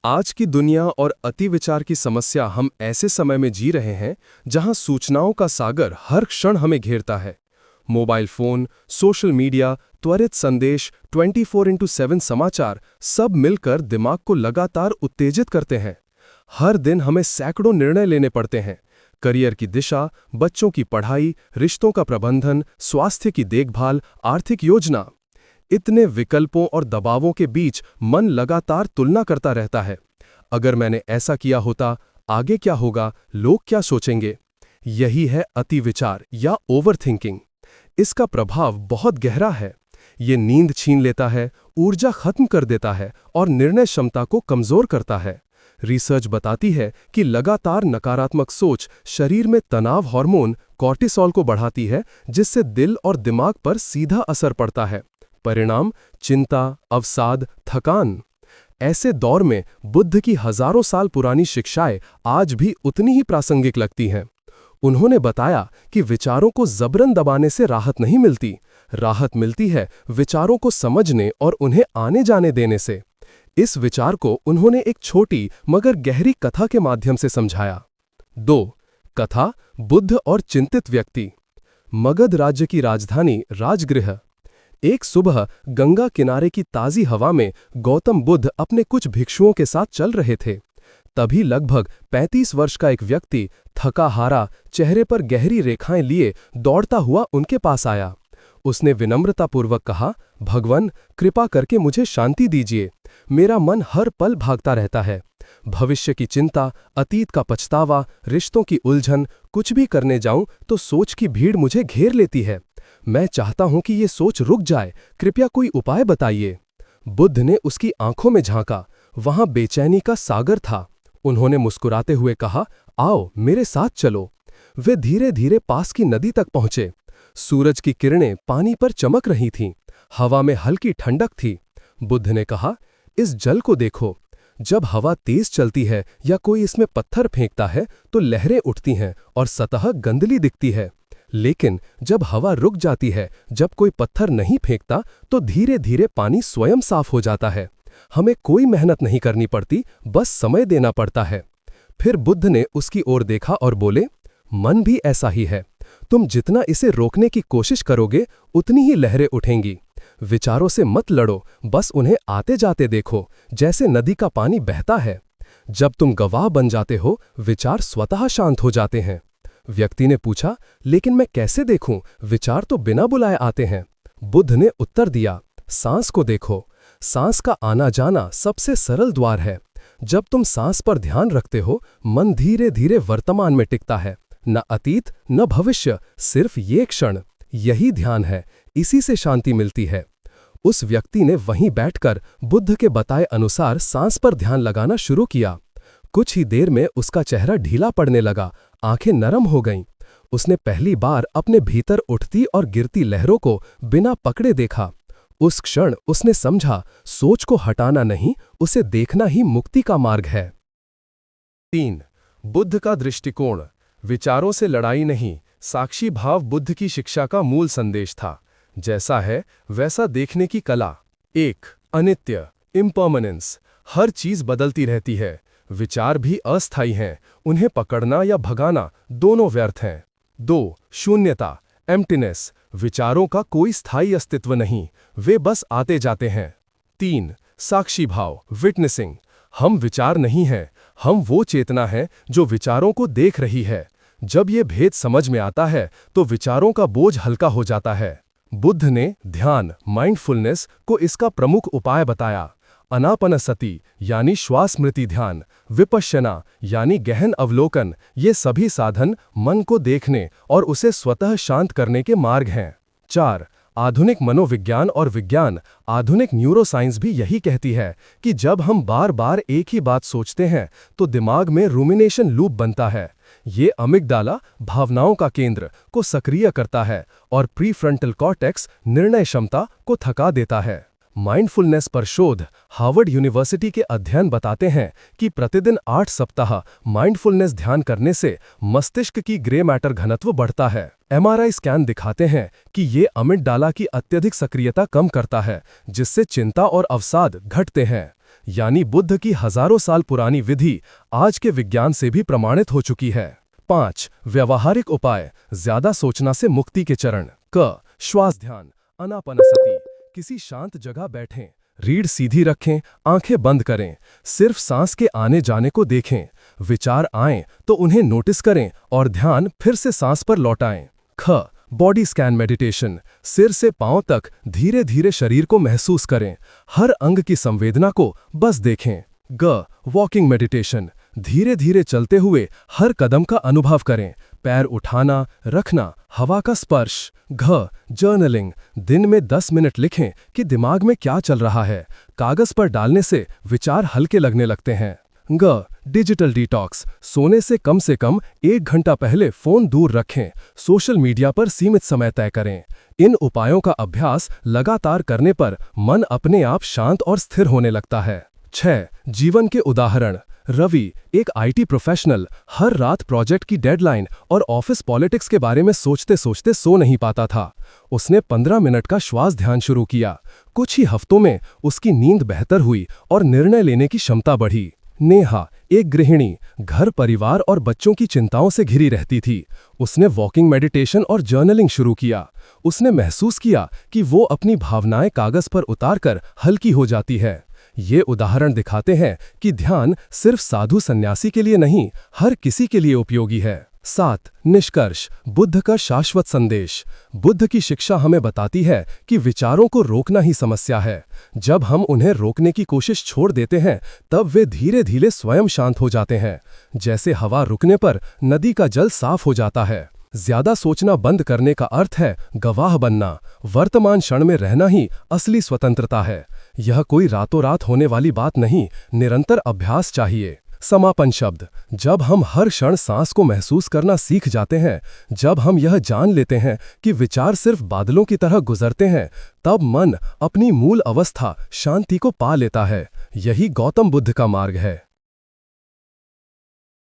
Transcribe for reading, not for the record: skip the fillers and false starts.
आज की दुनिया और अतिविचार की समस्या हम ऐसे समय में जी रहे हैं जहां सूचनाओं का सागर हर क्षण हमें घेरता है। मोबाइल फोन, सोशल मीडिया, त्वरित संदेश, 24x7 समाचार सब मिलकर दिमाग को लगातार उत्तेजित करते हैं। हर दिन हमें सैकड़ों निर्णय लेने पड़ते हैं। करियर की दिशा, बच्चों की पढ़ाई, रिश्तों का प्रबंधन, स्वास्थ्य की देखभाल, आर्थिक योजना। इतने विकल्पों और दबावों के बीच मन लगातार तुलना करता रहता है। अगर मैंने ऐसा किया होता, आगे क्या होगा, लोग क्या सोचेंगे। यही है अति विचार या ओवरथिंकिंग। इसका प्रभाव बहुत गहरा है। ये नींद छीन लेता है, ऊर्जा खत्म कर देता है और निर्णय क्षमता को कमजोर करता है। रिसर्च बताती है कि लगातार नकारात्मक सोच शरीर में तनाव हार्मोन कॉर्टिसोल को बढ़ाती है, जिससे दिल और दिमाग पर सीधा असर पड़ता है। परिणाम चिंता, अवसाद, थकान। ऐसे दौर में बुद्ध की हजारों साल पुरानी शिक्षाएं आज भी उतनी ही प्रासंगिक लगती हैं। उन्होंने बताया कि विचारों को जबरन दबाने से राहत नहीं मिलती, राहत मिलती है विचारों को समझने और उन्हें आने जाने देने से। इस विचार को उन्होंने एक छोटी मगर गहरी कथा के माध्यम से समझाया। 2. कथा, बुद्ध और चिंतित व्यक्ति। मगध राज्य की राजधानी राजगृह। एक सुबह गंगा किनारे की ताजी हवा में गौतम बुद्ध अपने कुछ भिक्षुओं के साथ चल रहे थे। तभी लगभग 35 वर्ष का एक व्यक्ति थका हारा, चेहरे पर गहरी रेखाएं लिए दौड़ता हुआ उनके पास आया। उसने विनम्रतापूर्वक कहा, भगवान, कृपा करके मुझे शांति दीजिए। मेरा मन हर पल भागता रहता है। भविष्य की चिंता, अतीत का पछतावा, रिश्तों की उलझन, कुछ भी करने जाऊं तो सोच की भीड़ मुझे घेर लेती है। मैं चाहता हूं कि ये सोच रुक जाए, कृपया कोई उपाय बताइए। बुद्ध ने उसकी आंखों में झांका। वहां बेचैनी का सागर था। उन्होंने मुस्कुराते हुए कहा, आओ मेरे साथ चलो। वे धीरे धीरे पास की नदी तक पहुंचे। सूरज की किरणें पानी पर चमक रही थीं। हवा में हल्की ठंडक थी। बुद्ध ने कहा, इस जल को देखो। जब हवा तेज चलती है या कोई इसमें पत्थर फेंकता है तो लहरें उठती हैं और सतह गंदली दिखती है। लेकिन जब हवा रुक जाती है, जब कोई पत्थर नहीं फेंकता, तो धीरे धीरे पानी स्वयं साफ हो जाता है। हमें कोई मेहनत नहीं करनी पड़ती, बस समय देना पड़ता है। फिर बुद्ध ने उसकी ओर देखा और बोले, मन भी ऐसा ही है। तुम जितना इसे रोकने की कोशिश करोगे, उतनी ही लहरें उठेंगी। विचारों से मत लड़ो, बस उन्हें आते जाते देखो, जैसे नदी का पानी बहता है। जब तुम गवाह बन जाते हो, विचार स्वतः शांत हो जाते हैं। व्यक्ति ने पूछा, लेकिन मैं कैसे देखूं? विचार तो बिना बुलाए आते हैं। बुद्ध ने उत्तर दिया, सांस को देखो। सांस का आना जाना सबसे सरल द्वार है। जब तुम सांस पर ध्यान रखते हो, मन धीरे धीरे वर्तमान में टिकता है। न अतीत न भविष्य, सिर्फ ये क्षण। यही ध्यान है, इसी से शांति मिलती है। उस व्यक्ति ने वहीं बैठकर बुद्ध के बताए अनुसार सांस पर ध्यान लगाना शुरू किया। कुछ ही देर में उसका चेहरा ढीला पड़ने लगा, आंखें नरम हो गईं। उसने पहली बार अपने भीतर उठती और गिरती लहरों को बिना पकड़े देखा। उस क्षण उसने समझा, सोच को हटाना नहीं, उसे देखना ही मुक्ति का मार्ग है। 3. बुद्ध का दृष्टिकोण। विचारों से लड़ाई नहीं, साक्षी भाव बुद्ध की शिक्षा का मूल संदेश था। जैसा है वैसा देखने की कला। 1. अनित्य, इम्पर्मनेंस। हर चीज बदलती रहती है। विचार भी अस्थायी हैं, उन्हें पकड़ना या भगाना दोनों व्यर्थ हैं। 2. शून्यता, एम्प्टीनेस। विचारों का कोई स्थायी अस्तित्व नहीं, वे बस आते जाते हैं। 3. साक्षी भाव, विटनेसिंग। हम विचार नहीं हैं, हम वो चेतना है जो विचारों को देख रही है। जब ये भेद समझ में आता है तो विचारों का बोझ हल्का हो जाता है। बुद्ध ने ध्यान, माइंडफुलनेस को इसका प्रमुख उपाय बताया। अनापनसति यानी श्वास स्मृति ध्यान, विपश्यना यानी गहन अवलोकन, ये सभी साधन मन को देखने और उसे स्वतः शांत करने के मार्ग हैं। 4. आधुनिक मनोविज्ञान और विज्ञान। आधुनिक न्यूरोसाइंस भी यही कहती है कि जब हम बार बार एक ही बात सोचते हैं तो दिमाग में रूमिनेशन लूप बनता है। ये अमिगडाला, भावनाओं का केंद्र, को सक्रिय करता है और प्रीफ्रंटल कॉर्टेक्स, निर्णय क्षमता, को थका देता है। माइंडफुलनेस पर शोध। हार्वर्ड यूनिवर्सिटी के अध्ययन बताते हैं कि प्रतिदिन 8 सप्ताह माइंडफुलनेस ध्यान करने से मस्तिष्क की ग्रे मैटर घनत्व बढ़ता है। एमआरआई स्कैन दिखाते हैं कि ये अमिगडाला की अत्यधिक सक्रियता कम करता है, जिससे चिंता और अवसाद घटते हैं। यानी बुद्ध की हजारों साल पुरानी विधि आज के विज्ञान से भी प्रमाणित हो चुकी है। 5. व्यवहारिक उपाय, ज्यादा सोचना से मुक्ति के चरण। क. श्वास ध्यान, अनापनसति। किसी शांत जगह बैठें, रीढ़ सीधी रखें, आंखें बंद करें, सिर्फ सांस के आने जाने को देखें। विचार आएं तो उन्हें नोटिस करें और ध्यान फिर से सांस पर लौटाएं। ख. बॉडी स्कैन मेडिटेशन, सिर से पांव तक धीरे धीरे शरीर को महसूस करें, हर अंग की संवेदना को बस देखें। ग. वॉकिंग मेडिटेशन, धीरे धीरे चलते हुए हर कदम का अनुभव करें, पैर उठाना, रखना, हवा का स्पर्श। घ. जर्नलिंग, दिन में 10 मिनट लिखें कि दिमाग में क्या चल रहा है, कागज पर डालने से विचार हल्के लगने लगते हैं। ग. डिजिटल डिटॉक्स, सोने से कम 1 घंटा पहले फोन दूर रखें, सोशल मीडिया पर सीमित समय तय करें। इन उपायों का अभ्यास लगातार करने पर मन अपने आप शांत और स्थिर होने लगता है। 6. जीवन के उदाहरण। रवि, एक आईटी प्रोफेशनल, हर रात प्रोजेक्ट की डेडलाइन और ऑफिस पॉलिटिक्स के बारे में सोचते सोचते सो नहीं पाता था। उसने 15 मिनट का श्वास ध्यान शुरू किया। कुछ ही हफ्तों में उसकी नींद बेहतर हुई और निर्णय लेने की क्षमता बढ़ी। नेहा, एक गृहिणी, घर परिवार और बच्चों की चिंताओं से घिरी रहती थी। उसने वॉकिंग मेडिटेशन और जर्नलिंग शुरू किया। उसने महसूस किया कि वो अपनी भावनाएं कागज पर उतारकर हल्की हो जाती है। ये उदाहरण दिखाते हैं कि ध्यान सिर्फ साधु सन्यासी के लिए नहीं, हर किसी के लिए उपयोगी है। 7. निष्कर्ष, बुद्ध का शाश्वत संदेश। बुद्ध की शिक्षा हमें बताती है कि विचारों को रोकना ही समस्या है। जब हम उन्हें रोकने की कोशिश छोड़ देते हैं, तब वे धीरे धीरे स्वयं शांत हो जाते हैं। जैसे हवा रुकने पर नदी का जल साफ हो जाता है। ज्यादा सोचना बंद करने का अर्थ है गवाह बनना। वर्तमान क्षण में रहना ही असली स्वतंत्रता है। यह कोई रातों रात होने वाली बात नहीं, निरंतर अभ्यास चाहिए। समापन शब्द, जब हम हर क्षण सांस को महसूस करना सीख जाते हैं, जब हम यह जान लेते हैं कि विचार सिर्फ बादलों की तरह गुजरते हैं, तब मन अपनी मूल अवस्था शांति को पा लेता है। यही गौतम बुद्ध का मार्ग है।